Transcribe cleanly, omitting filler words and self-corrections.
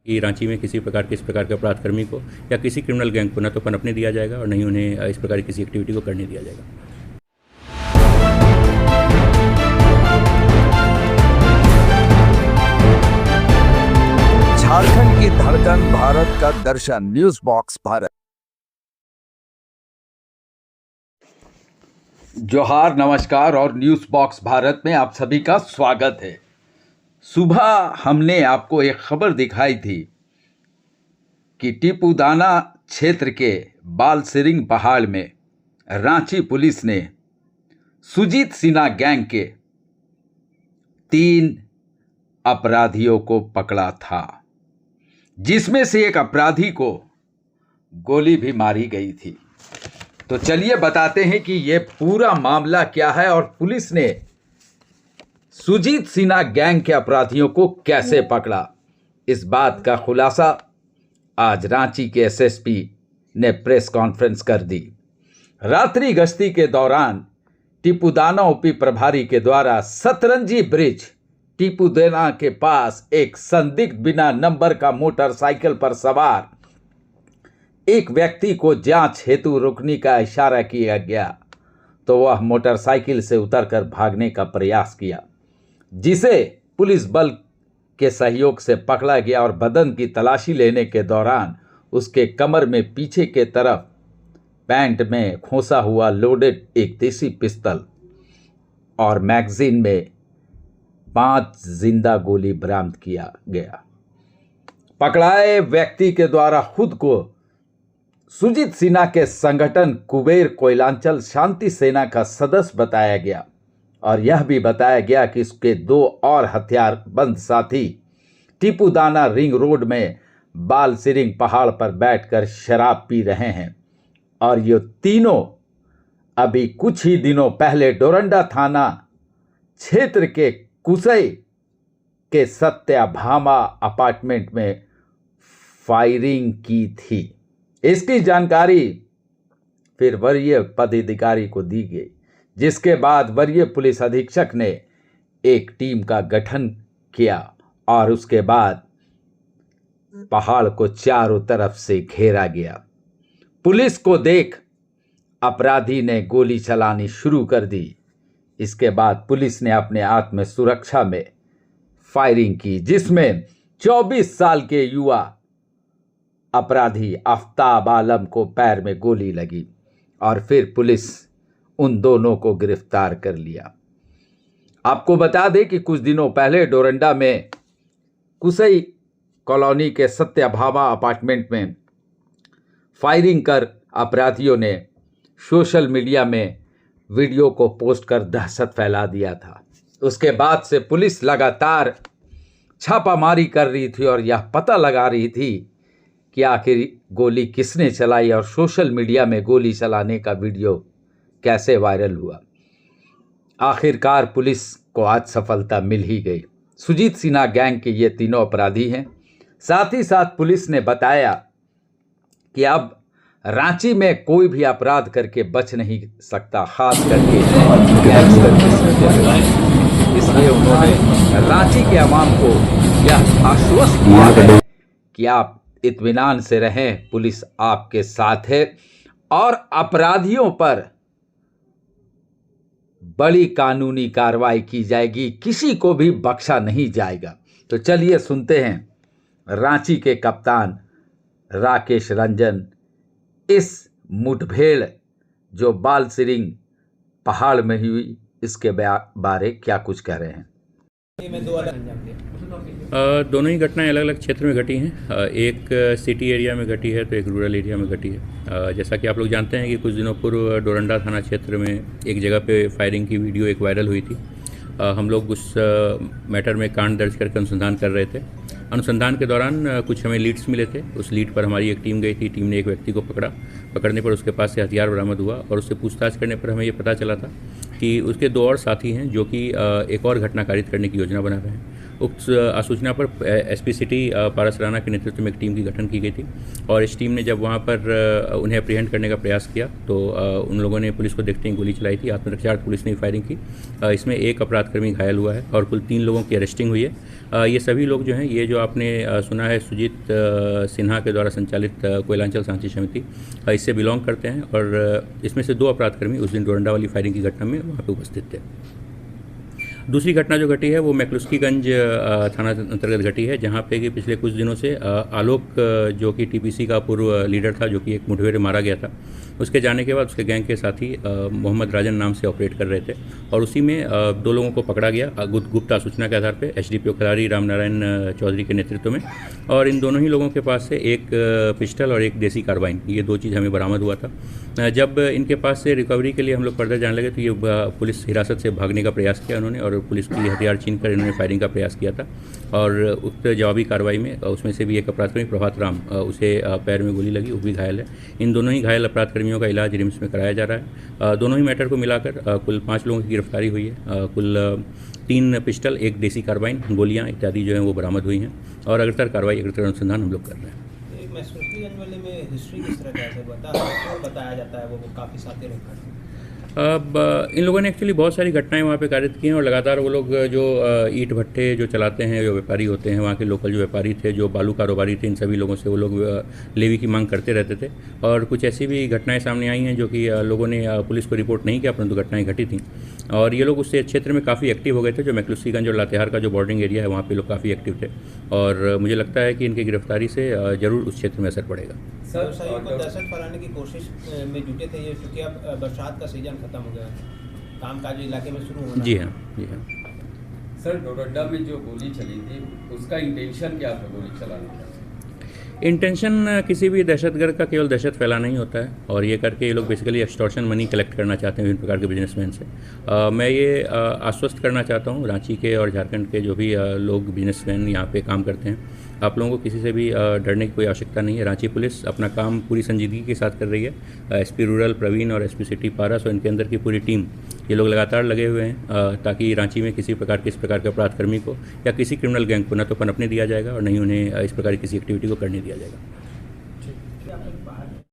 कि रांची में किसी प्रकार के इस प्रकार के अपराध कर्मी को या किसी क्रिमिनल गैंग को न तो पनपने दिया जाएगा और नहीं उन्हें इस प्रकार की किसी एक्टिविटी को करने दिया जाएगा। झारखंड की धड़कन, भारत का दर्शन, न्यूज बॉक्स भारत। जोहार, नमस्कार और न्यूज बॉक्स भारत में आप सभी का स्वागत है। सुबह हमने आपको एक खबर दिखाई थी कि टीपूदाना क्षेत्र के बालसिरिंग पहाड़ में रांची पुलिस ने सुजीत सिन्हा गैंग के 3 अपराधियों को पकड़ा था, जिसमें से एक अपराधी को गोली भी मारी गई थी। तो चलिए बताते हैं कि यह पूरा मामला क्या है और पुलिस ने सुजीत सिन्हा गैंग के अपराधियों को कैसे पकड़ा। इस बात का खुलासा आज रांची के एसएसपी ने प्रेस कॉन्फ्रेंस कर दी। रात्रि गश्ती के दौरान टीपूदाना ओपी प्रभारी के द्वारा सतरंजी ब्रिज टीपूदाना के पास एक संदिग्ध बिना नंबर का मोटरसाइकिल पर सवार एक व्यक्ति को जांच हेतु रुकने का इशारा किया गया तो वह मोटरसाइकिल से उतरकर भागने का प्रयास किया, जिसे पुलिस बल के सहयोग से पकड़ा गया और बदन की तलाशी लेने के दौरान उसके कमर में पीछे के तरफ पैंट में खोसा हुआ लोडेड एक देसी पिस्तौल और मैगजीन में 5 जिंदा गोली बरामद किया गया। पकड़ाए व्यक्ति के द्वारा खुद को सुजीत सिन्हा के संगठन कुबेर कोयलांचल शांति सेना का सदस्य बताया गया और यह भी बताया गया कि इसके 2 और हथियारबंद साथी टीपूदाना रिंग रोड में बालसिरिंग पहाड़ पर बैठकर शराब पी रहे हैं और ये तीनों अभी कुछ ही दिनों पहले डोरंडा थाना क्षेत्र के कुसई के सत्याभामा अपार्टमेंट में फायरिंग की थी। इसकी जानकारी फिर वरीय पदाधिकारी को दी गई, जिसके बाद वरीय पुलिस अधीक्षक ने एक टीम का गठन किया और उसके बाद पहाड़ को चारों तरफ से घेरा गया। पुलिस को देख अपराधी ने गोली चलानी शुरू कर दी। इसके बाद पुलिस ने अपने आत्म सुरक्षा में फायरिंग की, जिसमें 24 साल के युवा अपराधी आफ्ताब आलम को पैर में गोली लगी और फिर पुलिस उन दोनों को गिरफ्तार कर लिया। आपको बता दें कि कुछ दिनों पहले डोरंडा में कुसई कॉलोनी के सत्याभामा अपार्टमेंट में फायरिंग कर अपराधियों ने सोशल मीडिया में वीडियो को पोस्ट कर दहशत फैला दिया था। उसके बाद से पुलिस लगातार छापामारी कर रही थी और यह पता लगा रही थी कि आखिर गोली किसने चलाई और सोशल मीडिया में गोली चलाने का वीडियो कैसे वायरल हुआ। आखिरकार पुलिस को आज सफलता मिल ही गई। सुजीत सिन्हा गैंग के ये तीनों अपराधी हैं। साथ ही साथ पुलिस ने बताया कि अब रांची में कोई भी अपराध करके बच नहीं सकता, खास करके इसलिए उन्होंने रांची के आवाम को यह आश्वस्त किया है कि आप इत्मीनान से रहें, पुलिस आपके साथ है और अपराधियों पर बड़ी कानूनी कार्रवाई की जाएगी, किसी को भी बख्शा नहीं जाएगा। तो चलिए सुनते हैं रांची के कप्तान राकेश रंजन इस मुठभेड़ जो बालसिरिंग पहाड़ में हुई इसके बारे क्या कुछ कह रहे हैं। दोनों ही घटनाएं अलग अलग क्षेत्र में घटी हैं। एक सिटी एरिया में घटी है तो एक रूरल एरिया में घटी है। जैसा कि आप लोग जानते हैं कि कुछ दिनों पूर्व डोरंडा थाना क्षेत्र में एक जगह पे फायरिंग की वीडियो एक वायरल हुई थी। हम लोग उस मैटर में कांड दर्ज करके अनुसंधान कर रहे थे। अनुसंधान के दौरान कुछ हमें लीड्स मिले थे। उस लीड पर हमारी एक टीम गई थी। टीम ने एक व्यक्ति को पकड़ा। पकड़ने पर उसके पास से हथियार बरामद हुआ और उससे पूछताछ करने पर हमें ये पता चला था कि उसके 2 और साथी हैं जो कि एक और घटना कारित करने की योजना बना रहे हैं। उक्त सूचना पर एसपी सिटी पारस राणा के नेतृत्व में एक टीम की गठन की गई थी और इस टीम ने जब वहाँ पर उन्हें अप्रीहेंड करने का प्रयास किया तो उन लोगों ने पुलिस को देखते ही गोली चलाई थी। आत्मरक्षार्थ पुलिस ने फायरिंग की। इसमें एक अपराधकर्मी घायल हुआ है और कुल 3 लोगों की अरेस्टिंग हुई है। ये सभी लोग जो हैं, ये जो आपने सुना है सुजीत सिन्हा के द्वारा संचालित कोयलांचल सांची समिति, इससे बिलोंग करते हैं और इसमें से 2 अपराधकर्मी उस दिन डोरंडा वाली फायरिंग की घटना में वहाँ पे उपस्थित थे। दूसरी घटना जो घटी है वो मैक्लुस्कीगंज थाना अंतर्गत घटी है, जहाँ पे कि पिछले कुछ दिनों से आलोक जो कि टीपीसी का पूर्व लीडर था, जो कि एक मुठभेड़ में मारा गया था, उसके जाने के बाद उसके गैंग के साथी मोहम्मद राजन नाम से ऑपरेट कर रहे थे और उसी में 2 लोगों को पकड़ा गया गुप्त सूचना के आधार पर एसडीपीओ खिलाड़ी रामनारायण चौधरी के नेतृत्व में। और इन दोनों ही लोगों के पास से एक पिस्टल और एक देसी कार्बाइन, ये 2 चीज़ हमें बरामद हुआ था। जब इनके पास से रिकवरी के लिए हम लोग फर्दर जाने लगे तो ये पुलिस हिरासत से भागने का प्रयास किया उन्होंने और पुलिस की हथियार छीनकर इन्होंने फायरिंग का प्रयास किया था और उक्त जवाबी कार्रवाई में उसमें से भी एक अपराधकर्मी प्रभात राम, उसे पैर में गोली लगी, वो भी घायल है। इन दोनों ही घायल अपराधकर्मियों का इलाज रिम्स में कराया जा रहा है। दोनों ही मैटर को मिलाकर कुल 5 लोगों की गिरफ्तारी हुई है। कुल 3 पिस्टल, एक देसी कार्बाइन, गोलियाँ इत्यादि जो हैं वो बरामद हुई हैं और अग्रतर कार्रवाई, अग्रतर अनुसंधान हम लोग कर रहे हैं। मैक्लुस्कीगंज वाले में हिस्ट्री किस तरह का है बताया जाता है? वो काफ़ी साथी रखा है। अब इन लोगों ने एक्चुअली बहुत सारी घटनाएं वहाँ पे कारित की हैं और लगातार वो लोग जो ईंट भट्टे जो चलाते हैं, जो व्यापारी होते हैं, वहाँ के लोकल जो व्यापारी थे, जो बालू कारोबारी थे, इन सभी लोगों से वो लोग लेवी की मांग करते रहते थे। और कुछ ऐसी भी घटनाएं सामने आई हैं जो कि लोगों ने पुलिस को रिपोर्ट नहीं किया, परंतु घटनाएँ घटी थीं और ये लोग उस क्षेत्र में काफ़ी एक्टिव हो गए थे। जो मैक्लुस्कीगंज और लातेहार का जो बॉर्डरिंग एरिया है, वहाँ पे लोग काफ़ी एक्टिव थे और मुझे लगता है कि इनकी गिरफ्तारी से ज़रूर उस क्षेत्र में असर पड़ेगा। सर, व्यवसायियों को दहशत फैलाने की कोशिश में जुटे थे ये, क्योंकि अब बरसात का सीजन खत्म हो गया, कामकाज इलाके में शुरू होना। जी हाँ, जी हाँ। सर, डोरंडा में जो गोली चली थी उसका इंटेंशन क्या था गोली चलाने का? इंटेंशन किसी भी दहशतगर्द का केवल दहशत फैलाना ही होता है और ये करके ये लोग बेसिकली एक्सटॉर्शन मनी कलेक्ट करना चाहते हैं विभिन्न प्रकार के बिजनेसमैन से। मैं ये आश्वस्त करना चाहता हूँ रांची के और झारखंड के जो भी लोग बिजनेसमैन यहाँ पे काम करते हैं, आप लोगों को किसी से भी डरने की कोई आवश्यकता नहीं है। रांची पुलिस अपना काम पूरी संजीदगी के साथ कर रही है। एसपी रूरल प्रवीण और एसपी सिटी पारस और इनके अंदर की पूरी टीम, ये लोग लगातार लगे हुए हैं ताकि रांची में किसी प्रकार के इस प्रकार के अपराधकर्मी को या किसी क्रिमिनल गैंग को न तो पनपने दिया जाएगा और नहीं उन्हें इस प्रकार की किसी एक्टिविटी को करने दिया जाएगा।